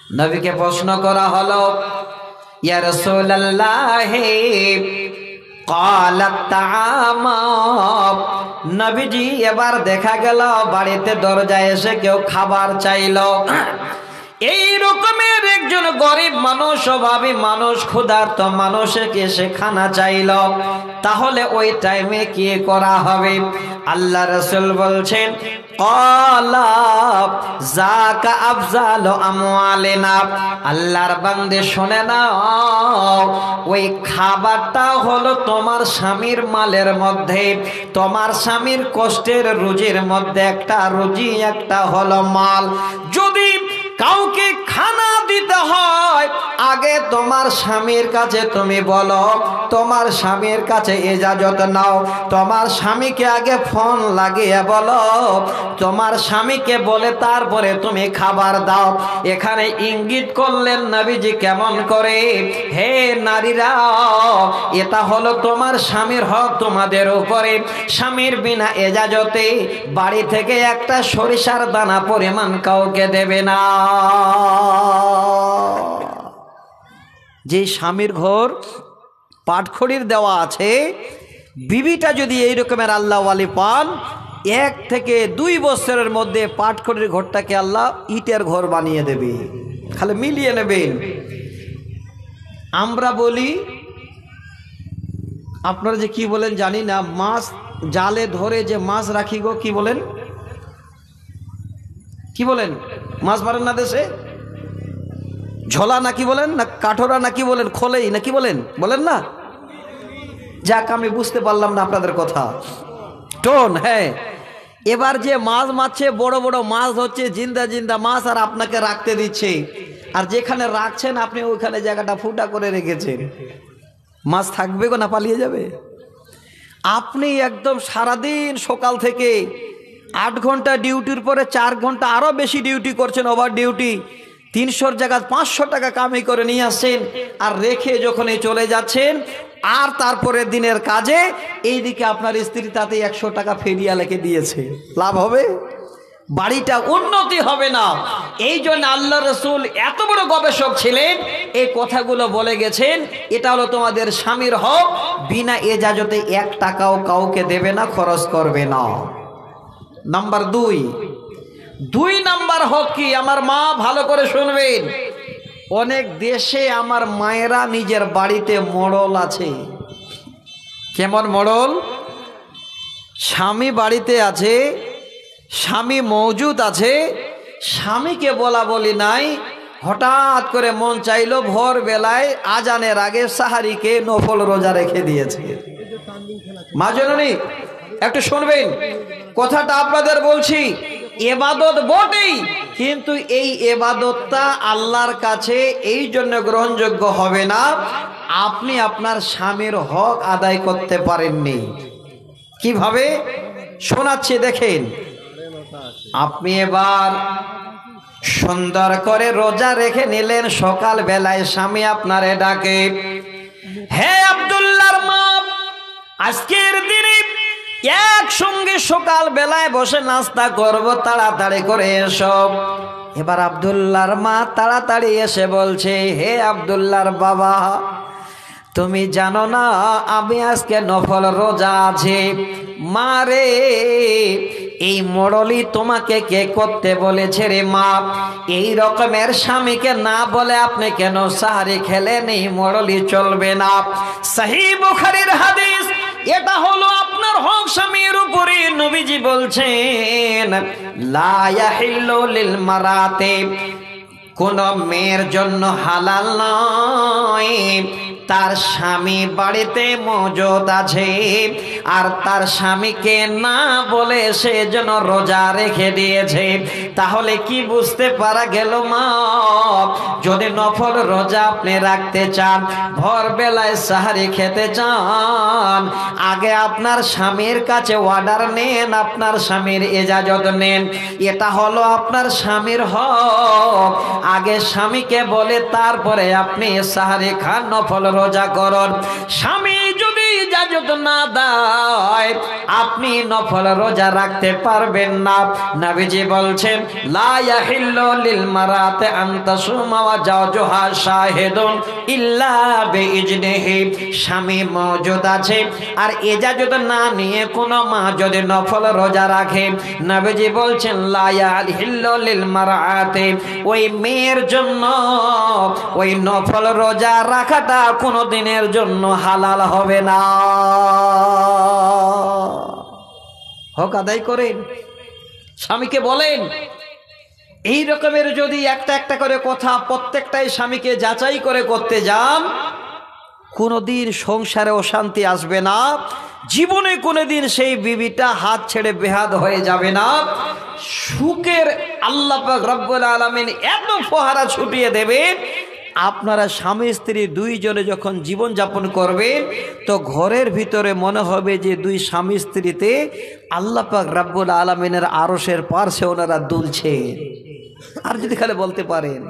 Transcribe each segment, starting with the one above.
নবীকে প্রশ্ন করা হলো, ইয়া রাসূলুল্লাহ ক্বালাত তাআম। নবীজি এবার দেখা গেল বাড়িতে দরজায় এসে কেউ খাবার চাইলো। এই রকমের একজন গরিব মানুষ, অভাবী মানুষ, ক্ষুধার্ত মানুষকে সে খানা চাইল, তাহলে ওই টাইমে কি করা হবে? আল্লাহ রাসূল বলছেন, ক্বালা যাকা আফজালু আমওয়ালিনা। আল্লাহর বান্দে শুনে নাও, ওই খাবারটা হলো তোমার স্বামীর মালের মধ্যে, তোমার স্বামীর কষ্টের রুজির মধ্যে একটা রুজি, একটা হলো মাল। যদি কাউকে খানা দিতে হয়, আগে তোমার স্বামীর কাছে তুমি বলো, তোমার স্বামীর কাছে ইজাজত নাও, তোমার স্বামীকে আগে ফোন লাগিয়ে বলো, তোমার স্বামীকে বলে তারপরে তুমি খাবার দাও। এখানে ইঙ্গিত করলেন নবীজি কেমন করে, হে নারীরা, এটা হলো তোমার স্বামীর হক তোমাদের উপরে। স্বামীর বিনা ইজাজতে বাড়ি থেকে একটা সরিষার দানা পরিমাণ কাউকে দেবে না। যে স্বামীর ঘর পাটখড়ির দেওয়া আছে, বিবিটা যদি এই রকমের আল্লাহ ওয়ালি পান, 1 থেকে 2 বছরের মধ্যে পাটখড়ির ঘরটাকে আল্লাহ ইটের ঘর বানিয়ে দেবে। খালি মিলিয়ে নেবেন। আমরা বলি, আপনারা যে কি বলেন জানি না, মাছ জালে ধরে যে মাছ রাখি গো, কি বলেন, কি বলেন? মাছ মারেন না দেশে? ঝোলা নাকি বলেন, না কাঠোরা নাকি বলেন, খোলেই নাকি বলেন, বলেন না? যাক, আমি বুঝতে পারলাম না আপনাদের কথা। টোন, হ্যাঁ। এবার যে মাছ মারছে, বড় বড় মাছ হচ্ছে, জিন্দা জিন্দা মাছ, আর আপনাকে রাখতে দিচ্ছে, আর যেখানে রাখছেন আপনি ওইখানে জায়গাটা ফুটা করে রেখেছেন, মাছ থাকবে গো না পালিয়ে যাবে? আপনি একদম সারাদিন সকাল থেকে 8 ঘন্টা ডিউটির পরে 4 ঘন্টা আরো বেশি ডিউটি করছেন, ওভার ডিউটি, 300-র জায়গায় 500 টাকা কামাই করে নিয়ে আসছেন, আর রেখে যখনই চলে যাচ্ছেন, আর তারপরে দিনের কাজে এইদিকে আপনার স্ত্রী তাতে 100 টাকা ফেরিয়া লেখে দিয়েছে, লাভ হবে? বাড়িটা উন্নতি হবে না। এই জন্য আল্লাহ রাসূল এত বড় গবেষক ছিলেন, এই কথাগুলো বলে গেছেন, এটা হলো তোমাদের স্বামীর হক, বিনা ইজাজতে 1 টাকাও কাউকে দেবে না, খরচ করবে না। নাম্বার 2 নাম্বার হক কি? আমার মা ভালো করে শুনবেন, অনেক দেশে আমার মায়েরা নিজের বাড়িতে মোড়ল আছে। কেমন মোড়ল? স্বামী বাড়িতে আছে, স্বামী মৌজুদ আছে, স্বামীকে বলা বলি নাই, হঠাৎ করে মন চাইলো ভোর বেলায় আজানের আগে সাহারিকে নফল রোজা রেখে দিয়েছে। মা জননী একটু শুনবেন কথাটা, আপনাদের বলছি, ইবাদত বটেই, কিন্তু এই ইবাদতটা আল্লাহর কাছে এই জন্য গ্রহণযোগ্য হবে না, আপনি আপনার স্বামীর হক আদায় করতে পারেননি। কিভাবে শোনাচ্ছি দেখেন। আপনি এবার সুন্দর করে রোজা রেখে নিলেন, সকাল বেলায় স্বামী আপনারে ডাকে, হে আব্দুল্লাহর মা, আজকের দিনে একসঙ্গে সকাল বেলায় বসে নাস্তা করব, তাড়াতাড়ি করে এসো। এবার আব্দুল্লাহর মা তাড়াতাড়ি এসে বলছে, হে আব্দুল্লাহর বাবা, তুমি জানো না আমি আজকে নফল রোজা আছে। মা রে, এই মোড়লি তোমাকে কে করতে বলেছে রে মা? এই রকমের স্বামীকে না বলে আপনি কেন সাহারি খেলেন? এই মোড়লি চলবে না। সহিহ বুখারীর হাদিস, এটা হলো আপনার হক স্বামীর উপরে। নবীজি বলছেন, লা ইয়াহিল্লু লিল মারাতি, কোন মেয়ের জন্য হালাল নয় তার স্বামী বাড়িতে মজুদ আছে আর তার স্বামীকে না বলে সে যেন রোজা রেখে দিয়েছে। তাহলে কি বুঝতে পারা গেল মা? যদি নফল রোজা আপনি রাখতে চান, ভোর বেলায় সাহারি খেতে চান, আগে আপনার স্বামীর কাছে অর্ডার নেন, আপনার স্বামীর ইজাজত নেন। এটা হলো আপনার স্বামীর হক। আগে স্বামীকে বলে তারপরে আপনি সাহারি খান, নফল রোজা করুন। স্বামী যদি ইজাজত না দেয় আপনি নফল রোজা রাখতে পারবেন না। নবীজি বলছেন লা ইয়াহিল্লু লিল মারাতি আন তাসুমা ওয়া জাওজুহা শাহিদুন ইল্লা বিইজনিহি। স্বামী মওজুদ আছে আর ইজাজত না নিয়ে কোন মা যদি নফল রোজা রাখে, নবীজি বলছেন লা ইয়াহিল্লু লিল মারাতি, ওই মেয়ের জন্য ওই নফল রোজা রাখাটা কোনো দিনের জন্য হালাল হবে না। হক আদায় করেন, স্বামীকে বলেন। এই রকমের যদি একটা একটা করে কথা প্রত্যেকটাই স্বামীকে যাচাই করে করতে যান, কোনোদিন সংসারে অশান্তি আসবে না, জীবনে কোনোদিন সেই বিবিটা হাত ছেড়ে বেহাত হয়ে যাবে না। সুখের আল্লাহ পাক রব্বুল আলামিন এত ফোহারা ছুটিয়ে দেবেন, আপনারা স্বামী স্ত্রী দুইজনে যখন জীবন যাপন করবেন তো ঘরের ভিতরে মনে হবে যে দুই স্বামী স্ত্রীতে আল্লাহ পাক রব্বুল আলামিনের আরশের পার্শ্বে ওনারা দুলছে। আর যদি খালি বলতে পারেন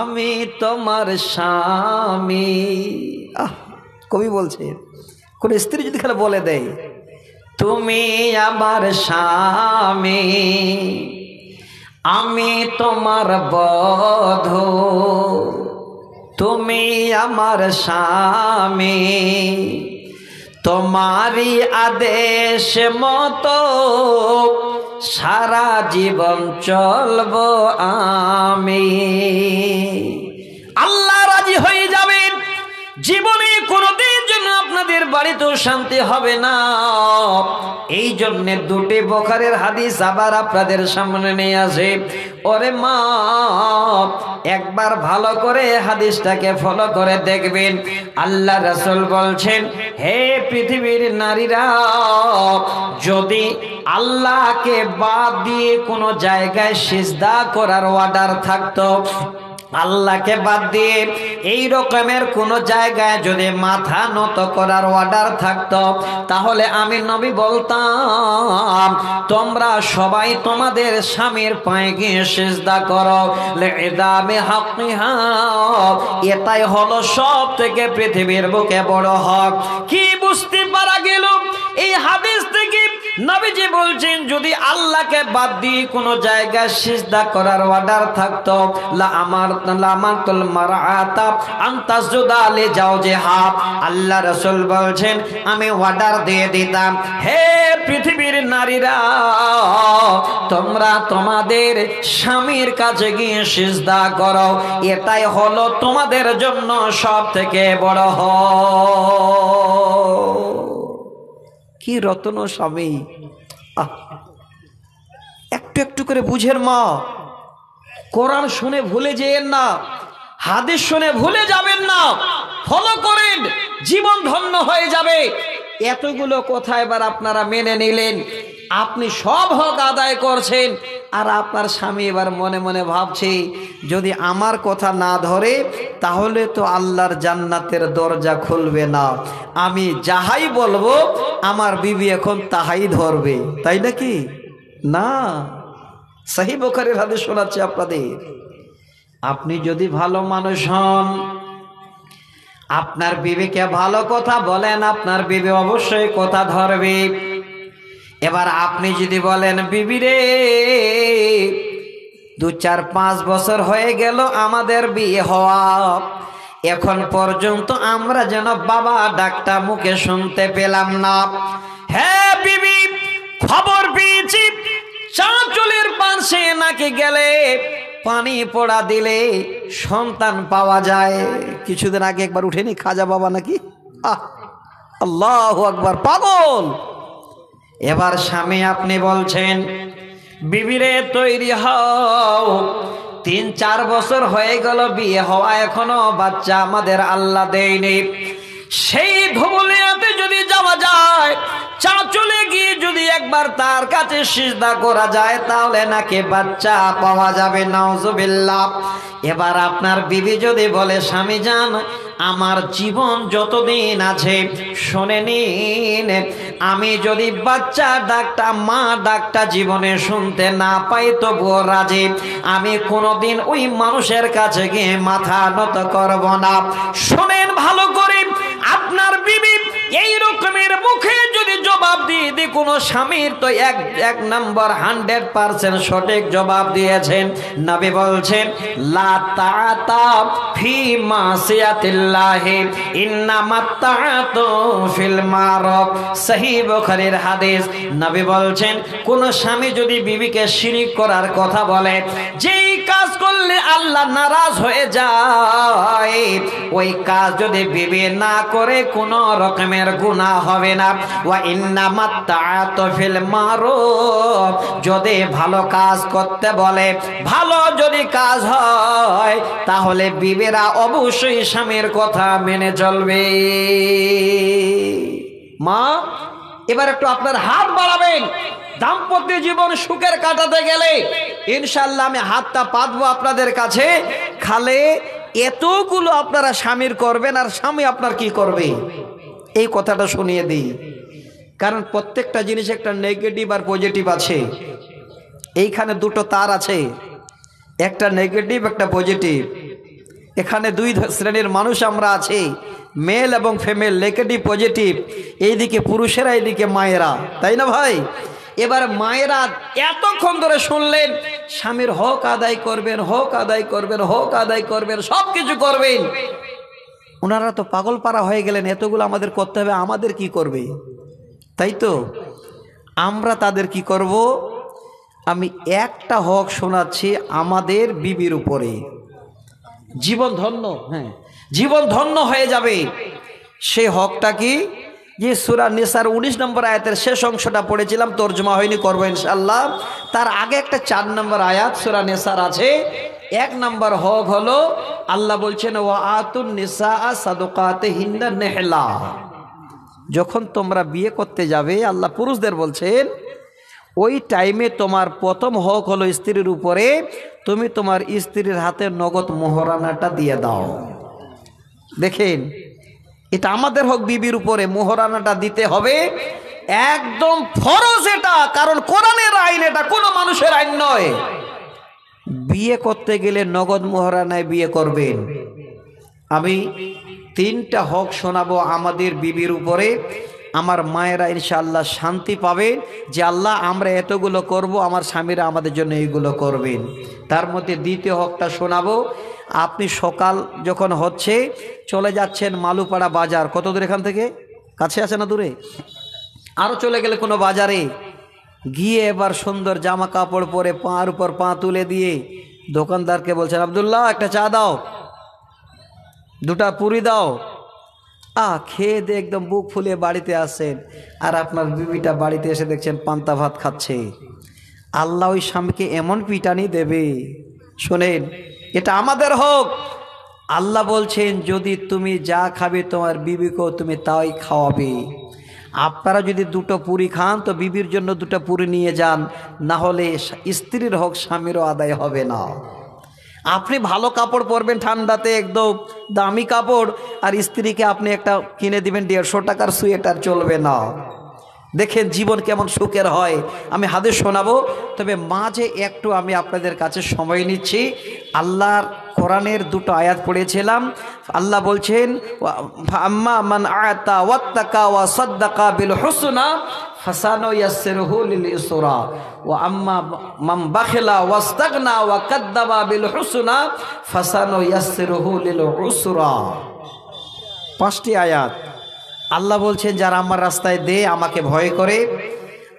আমি তোমার স্বামী, কবি বলছেন, কোন স্ত্রী যদি খালি বলে দেয় তুমি আমার স্বামী, আমি তোমার বধূ, তুমি আমার স্বামী, তোমারই আদেশ মতো সারা জীবন চলবো আমি। আল্লাহ রাজি হয়ে যাবেন, জীবনে কোনোদিন জন্য আপনাদের বাড়িতেও শান্তি হবে না। এই জন্যে দুটি বুখারীর হাদিস আবার আপনাদের সামনে নিয়ে আসে। ওরে মা, একবার ভালো করে হাদিসটাকে ফলো করে দেখবেন। আল্লাহ রাসূল বলছেন, হে পৃথিবীর নারীরা, যদি আল্লাহকে বাদ দিয়ে কোনো জায়গায় সিজদা করার অর্ডার থাকতো, আল্লাহকে বাদ দিয়ে এই রকমের কোন জায়গায় যদি মাথা নত করার অর্ডার থাকতো, তাহলে আমি নবী বলতাম তোমরা সবাই তোমাদের স্বামীর পায়ে গিয়ে সিজদা করো। লিইদামি হাক্কিহা, এটাই হলো সব থেকে পৃথিবীর বুকে বড় হক। কি বুঝতে পারা গেল এই হাদিস থেকে? নবীজি বলছেন যদি আল্লাহকে বাদ দিয়ে কোনো জায়গায় সিজদা করার অর্ডার থাকতো, লামারতুল মারআতা আন তাসজুদা লিজাওজিহা, আল্লাহ রাসূল বলছেন আমি অর্ডার দিয়ে দিতাম, হে পৃথিবীর নারীরা, তোমরা তোমাদের স্বামীর কাছে গিয়ে সিজদা করো, এটাই হলো তোমাদের জন্য সব থেকে বড় হক। কি রত্ন স্বামী! একটু একটু করে বুঝের মা, কোরআন শুনে ভুলে যেয়েন না, হাদিস শুনে ভুলে যাবেন না, ফলো করেন, জীবন ধন্য হয়ে যাবে। এতগুলো কথা এবার আপনারা মেনে নিলেন, আপনি সব হক আদায় করছেন, আর আপনার স্বামী এবার মনে মনে ভাবছে যদি আমার কথা না ধরে তাহলে তো আল্লাহর জান্নাতের দরজা খুলবে না, আমি যাহাই বলবো আমার বিবি এখন তাহাই ধরবে, তাই নাকি? না, সহিহ বুখারীর হাদিস শোনাচ্ছি আপনাদের। আপনি যদি ভালো মানুষ হন, আপনার বিবিকে ভালো কথা বলেন, আপনার বিবি অবশ্যই কথা ধরবে। এবার আপনি যদি বলেন বিবি রে, 2-4-5 বছর হয়ে গেল আমাদের বিয়ে হওয়া, এখন পর্যন্ত আমরা যেন বাবা ডাকটা মুখে শুনতে পেলাম না। হ্যাঁ বিবি, খবর পেয়েছি চাঁচলের পাশে নাকি গেলে পানি পোড়া দিলে সন্তান পাওয়া যায়। কিছুদিন আগে একবার উঠেনি খাজা বাবা নাকি? আল্লাহু আকবার, পাগল। এবার স্বামী আপনি বলছেন বিবিরে তৈরি হও, 3-4 বছর হয়ে গেল বিয়ে হওয়া, এখনো বাচ্চা আমাদের আল্লাহ দেয়নি। সেই ধবলিয়াতে যদি যাওয়া যায়, চাঁচলে গিয়ে যদি একবার তার কাছে সিজদা করা যায়, তাহলে নাকি বাচ্চা পাওয়া যাবে, নাউজুবিল্লাহ। এবার আপনার বিবি যদি বলে স্বামী জান, আমার জীবন যতদিন আছে শুনে নিন, আমি যদি বাচ্চা ডাকটা, মা ডাকটা জীবনে শুনতে না পাই তবুও রাজি, আমি কোনোদিন ওই মানুষের কাছে গিয়ে মাথা নত করব না। শোনেন ভালো করে, আপনার বিবি এই রকমের মুখে যদি জবাব দিয়ে দি কোনো স্বামীর, তো এক নাম্বার 100% সঠিক জবাব দিয়েছেন। নবী বলছেন লা তাআতা ফি মাসিয়াতিল্লাহি ইন্নামাত তাআতু ফিল মারুফ। সহিহ বুখারীর হাদিস। নবী বলছেন কোন স্বামী যদি বিবিকে শিরিক করার কথা বলে, যেই কাজ করলে আল্লাহ নারাজ হয়ে যায়, ওই কাজ যদি বিবি না করে কোন রকমের গুনাহ হবে না। ওয়া ইন্নামাত তাআতু ফিল মারুফ, যদি ভালো কাজ করতে বলে, ভালো যদি কাজ হয়, তাহলে বিবিরা অবশ্যই স্বামীর কথা মেনে চলবে। মা, এবার একটু আপনার হাত বাড়াবেন। দাম্পত্য জীবন সুখের কাটাতে গেলে ইনশাআল্লাহ আমি হাতটা পাতবো আপনাদের কাছে। খালে এতগুলো আপনারা স্বামীর করবেন, আর স্বামী আপনার কি করবে, এই কথাটা শুনিয়ে দিই। কারণ প্রত্যেকটা জিনিস একটা নেগেটিভ আর পজিটিভ আছে। এইখানে দুটো তার আছে, একটা নেগেটিভ একটা পজিটিভ। এখানে দুই শ্রেণীর মানুষ আমরা আছি, মেল এবং ফিমেল, নেগেটিভ পজিটিভ। এইদিকে পুরুষেরা, এইদিকে মায়েরা, তাই না ভাই? এবার মায়েরা এতক্ষণ ধরে শুনলেন স্বামীর হক আদায় করবেন, হক আদায় করবেন, হক আদায় করবেন, সব কিছু করবেন। ওনারা তো পাগল পারা হয়ে গেলেন, এতগুলো আমাদের করতে হবে, আমাদের কি করবে? তাই তো আমরা তাদের কি করব? আমি একটা হক শোনাচ্ছি আমাদের বিবির উপরে, জীবন ধন্য, হ্যাঁ জীবন ধন্য হয়ে যাবে। সেই হকটা কি? যে সূরা নিসার 19 নম্বর আয়াতের শেষ অংশটা পড়েছিলাম, তর্জমা হয়নি, করবো ইনশাআল্লাহ। তার আগে একটা 4 নম্বর আয়াত সূরা নিসার আছে। 1 নম্বর হক হলো আল্লাহ বলছেন ওয়া আতুন নিসা সাদকাতিহিন্না নিহলা। যখন তোমরা বিয়ে করতে যাবে, আল্লাহ পুরুষদের বলছেন, ওই টাইমে তোমার প্রথম হক হলো স্ত্রীর উপরে, তুমি তোমার স্ত্রীর হাতে নগদ মোহরানাটা দিয়ে দাও। দেখেন, এটা আমাদের হক, বিবির উপরে মোহরানাটা দিতে হবে, একদম ফরজ এটা। কারণ কোরআনের আইন, এটা কোনো মানুষের আইন নয়। বিয়ে করতে গেলে নগদ মোহরানায় বিয়ে করবেন। আমি 3টা হক শোনাবো আমাদের বিবির উপরে। আমার মায়েরা ইনশাআল্লাহ শান্তি পাবে যে আল্লাহ আমরা এতগুলো করব, আমার স্বামীরা আমাদের জন্য এইগুলো করবেন। তার মধ্যে দ্বিতীয় হকটা শোনাবো। আপনি সকাল যখন হচ্ছে চলে যাচ্ছেন মালুপাড়া বাজার, কত দূর এখান থেকে? কাছে আছে না দূরে? আরও চলে গেলে কোনো বাজারে গিয়ে এবার সুন্দর জামা কাপড় পরে পার উপর পা তুলে দিয়ে দোকানদারকে বলছেন, আব্দুল্লাহ একটা চা দাও, 2টা পুরি দাও। খেয়ে দিয়ে একদম বুক ফুলিয়ে বাড়িতে আসেন, আর আপনার বিবিটা বাড়িতে এসে দেখছেন পান্তা ভাত খাচ্ছে। আল্লাহ ওই স্বামীকে এমন পিটানি দেবে। শোনেন, এটা আমাদের হক। আল্লাহ বলছেন যদি তুমি যা খাবে তোমার বিবিকেও তুমি তাই খাওয়াবে। আপনারা যদি 2টো পুরি খান তো বিবির জন্য 2টা পুরি নিয়ে যান, না হলে স্ত্রীর হক স্বামীরও আদায় হবে না। আপনি ভালো কাপড় পরবেন ঠান্ডাতে, একদম দামি কাপড়, আর স্ত্রীকে আপনি একটা কিনে দিবেন 150 টাকার সোয়েটার, চলবে না। দেখেন জীবন কেমন সুখের হয়। আমি হাদিস শোনাবো, তবে মাঝে একটু আমি আপনাদের কাছে সময় নিচ্ছি। আল্লাহর কোরআনের 2টো আয়াত পড়েছিলাম। আল্লাহ বলছেন আম্মা মান আতা ওয়াত্তাকা ওয়া সাদ্দাকা বিল হুসনা ফাসানুয়াসসিরুহু লিল ইসরা ওয়া আম্মা মান বাখিলা ওয়াস্তাগনা ওয়া কাদ্দাবা বিল হুসনা ফাসানুয়াসসিরুহু লিল উসরা। 5টি আয়াত। আল্লাহ বলছেন যারা আমার রাস্তায় দে, আমাকে ভয় করে,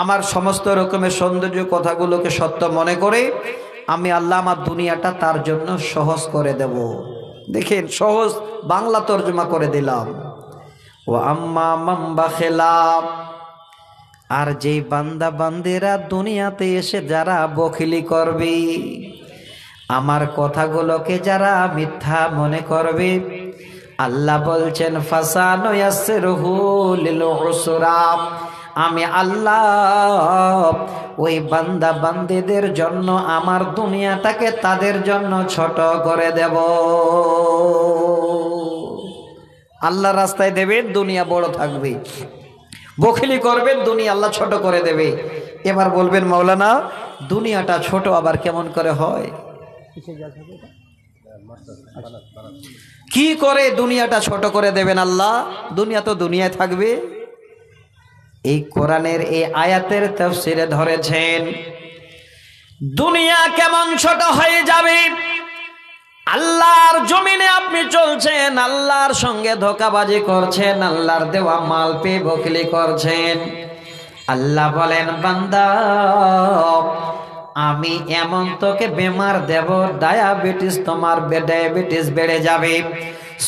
আমার সমস্ত রকমের সৌন্দর্য কথাগুলোকে সত্য মনে করে, আমি আল্লাহ আমার দুনিয়াটা তার জন্য সহজ করে দেব। দেখেন সহজ বাংলা তর্জমা করে দিলাম। ও আম্মা মান বাখিলা, আর যেই বান্দা বান্দেরা দুনিয়াতে এসে যারা বখিলি করবে, আমার কথাগুলোকে যারা মিথ্যা মনে করবে, আল্লাহ বলছেন ফাসানুয়াসসিরুহু লিল উসরা, আমি আল্লাহ ওই বান্দা বান্দিদের জন্য আমার দুনিয়াটাকে তাদের জন্য ছোট করে দেব। আল্লাহ রাস্তায় দেবেন, দুনিয়া বড় থাকবে। বখিলি করবেন, দুনিয়া আল্লাহ ছোট করে দেবে। এবার বলবেন মাওলানা দুনিয়াটা ছোট আবার কেমন করে হয়? কি করে দুনিয়াটা ছোট করে দেবেন আল্লাহ? দুনিয়া তো দুনিয়ায় থাকবে। এই কোরআনের এই আয়াতের তাফসিরে ধরেছেন দুনিয়া কেমন ছোট হয়ে যাবে। আল্লাহর জমিনে আপনি চলছেন, আল্লাহর সঙ্গে ধোঁকাবাজি করছেন, আল্লাহর দেওয়া মাল পেয়ে বকলি করছেন। আল্লাহ বলেন বান্দা আমি এমন তোকে বেমার দেব, ডায়াবেটিস তোমার ডায়াবেটিস বেড়ে যাবে,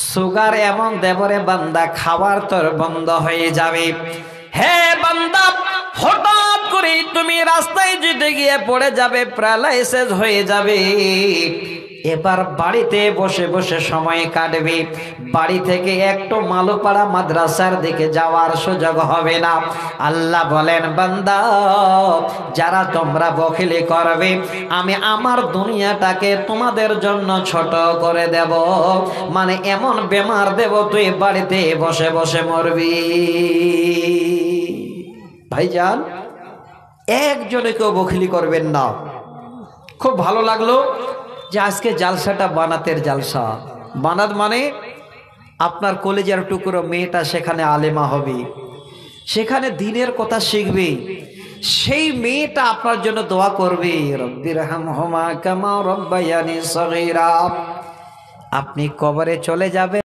সুগার এমন দেব রে বান্দা খাবার তোর বন্ধ হয়ে যাবে। হে বান্দা হঠাৎ করে তুমি রাস্তায় যেতে গিয়ে পড়ে যাবে, প্যারালাইসিস হয়ে যাবে। এবার বাড়িতে বসে বসে সময় কাটবে, বাড়ি থেকে একটু মালুপাড়া মাদ্রাসার দিকে যাওয়ার সুযোগ হবে না। আল্লাহ বলেন বান্দা যারা তোমরা বখিলি করবে আমি আমার দুনিয়াটাকে তোমাদের জন্য ছোট করে দেব, মানে এমন বেমার দেব তুই বাড়িতে বসে বসে মরবি। ভাইজান একজনে কেউ বখিলি করবেন না। খুব ভালো লাগলো যে আজকে জালসাটা বানাতের জালসা। বানাত মানে আপনার কলেজের টুকরো মেয়েটা সেখানে আলেমা হবে, সেখানে দ্বীনের কথা শিখবে, সেই মেয়েটা আপনার জন্য দোয়া করবে রব্বিরহামহুমা কামা রাব্বায়ানি সগীরা। আপনি কবরে চলে যাবেন।